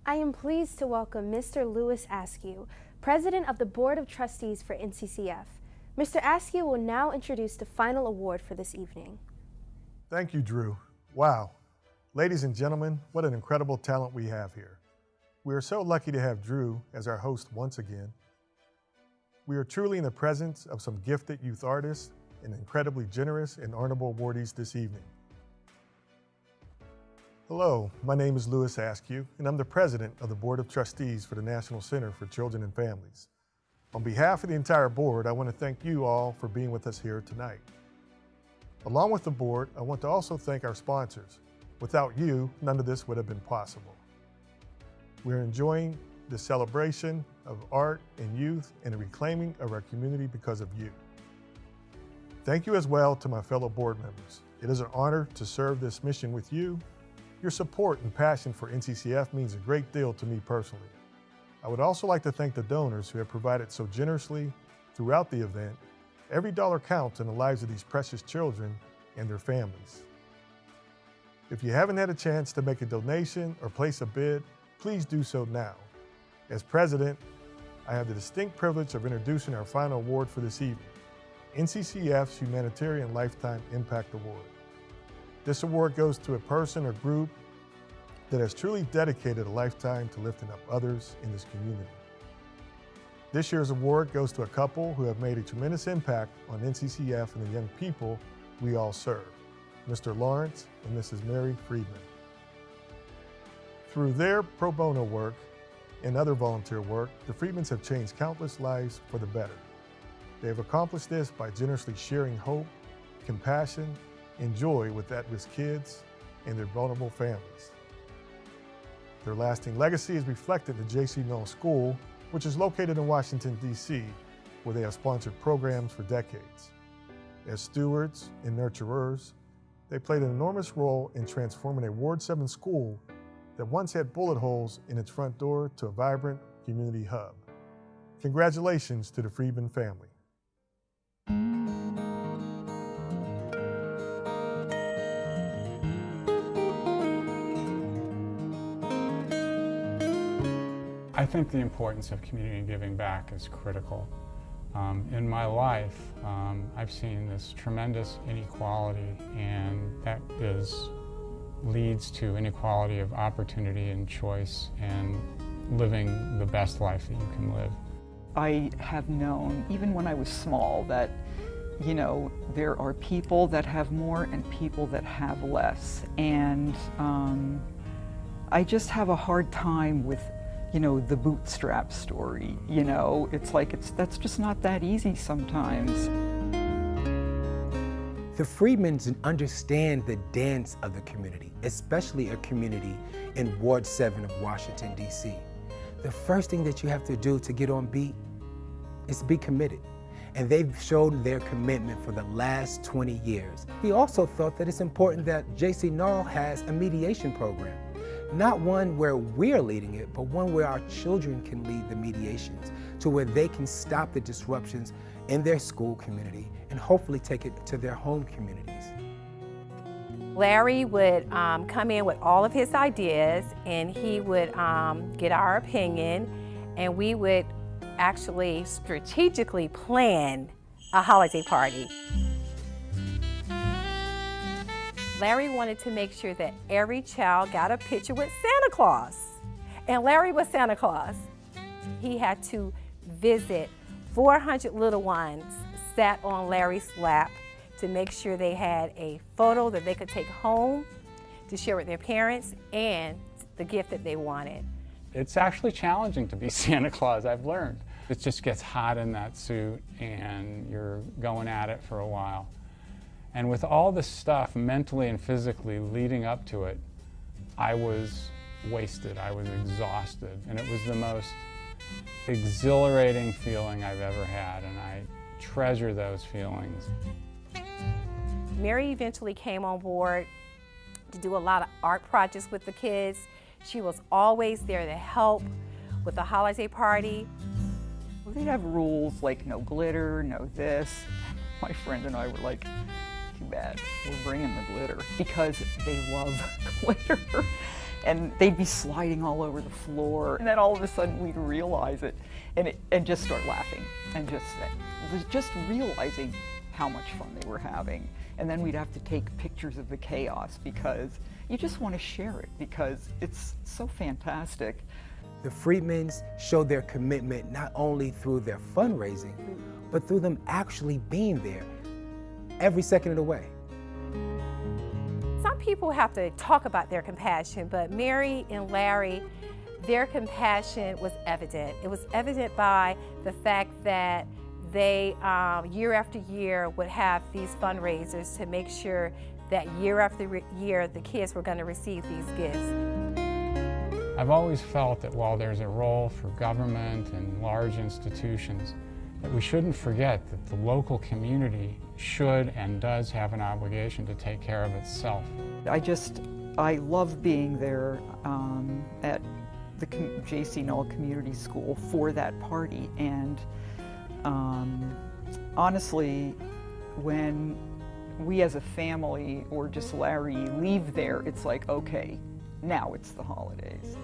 I am pleased to welcome Mr. Louis Askew, President of the Board of Trustees for NCCF. Mr. Askew will now introduce the final award for this evening. Thank you, Drew. Wow. Ladies and gentlemen, what an incredible talent we have here. We are so lucky to have Drew as our host once again. We are truly in the presence of some gifted youth artists and incredibly generous and honorable awardees this evening. Hello, my name is Louis Askew, and I'm the President of the Board of Trustees for the National Center for Children and Families. On behalf of the entire board, I want to thank you all for being with us here tonight. Along with the board, I want to also thank our sponsors. Without you, none of this would have been possible. We're enjoying the celebration of art and youth and the reclaiming of our community because of you. Thank you as well to my fellow board members. It is an honor to serve this mission with you. Your support and passion for NCCF means a great deal to me personally. I would also like to thank the donors who have provided so generously throughout the event. Every dollar counts in the lives of these precious children and their families. If you haven't had a chance to make a donation or place a bid, please do so now. As president, I have the distinct privilege of introducing our final award for this evening, NCCF's Humanitarian Lifetime Impact Award. This award goes to a person or group that has truly dedicated a lifetime to lifting up others in this community. This year's award goes to a couple who have made a tremendous impact on NCCF and the young people we all serve, Mr. Lawrence and Mrs. Mary Freedman. Through their pro bono work and other volunteer work, the Freedmans have changed countless lives for the better. They have accomplished this by generously sharing hope, compassion, and joy with at-risk kids and their vulnerable families. Their lasting legacy is reflected in the J.C. Knoll School, which is located in Washington, D.C., where they have sponsored programs for decades. As stewards and nurturers, they played an enormous role in transforming a Ward 7 school that once had bullet holes in its front door to a vibrant community hub. Congratulations to the Freedman family. I think the importance of community and giving back is critical. In my life, I've seen this tremendous inequality, and that leads to inequality of opportunity and choice and living the best life that you can live. I have known, even when I was small, that, you know, there are people that have more and people that have less. And I just have a hard time with, you know, the bootstrap story. You know, it's like, that's just not that easy sometimes. The Freedmans understand the dance of the community, especially a community in Ward 7 of Washington, D.C. The first thing that you have to do to get on beat is be committed. And they've shown their commitment for the last 20 years. We also thought that it's important that J.C. Knoll has a mediation program. Not one where we're leading it, but one where our children can lead the mediations to where they can stop the disruptions in their school community and hopefully take it to their home communities. Larry would come in with all of his ideas, and he would get our opinion, and we would actually strategically plan a holiday party. Larry wanted to make sure that every child got a picture with Santa Claus. And Larry was Santa Claus. He had to visit 400 little ones sat on Larry's lap to make sure they had a photo that they could take home to share with their parents and the gift that they wanted. It's actually challenging to be Santa Claus, I've learned. It just gets hot in that suit and you're going at it for a while. And with all this stuff mentally and physically leading up to it, I was wasted, I was exhausted, and it was the most exhilarating feeling I've ever had, and I treasure those feelings. Mary eventually came on board to do a lot of art projects with the kids. She was always there to help with the holiday party. They have rules like no glitter, no this. My friend and I were like, too bad, we're bringing the glitter, because they love glitter. and they'd be sliding all over the floor. And then all of a sudden we'd realize it and just start laughing and just realizing how much fun they were having. And then we'd have to take pictures of the chaos because you just want to share it because it's so fantastic. The Freedmans showed their commitment not only through their fundraising, but through them actually being there every second of the way. Some people have to talk about their compassion, but Mary and Larry, their compassion was evident. It was evident by the fact that they, year after year, would have these fundraisers to make sure that year after year the kids were going to receive these gifts. I've always felt that while there's a role for government and large institutions, that we shouldn't forget that the local community should and does have an obligation to take care of itself. I love being there at the J.C. Knoll Community School for that party, and honestly, when we as a family or just Larry leave there, it's like, okay, now it's the holidays.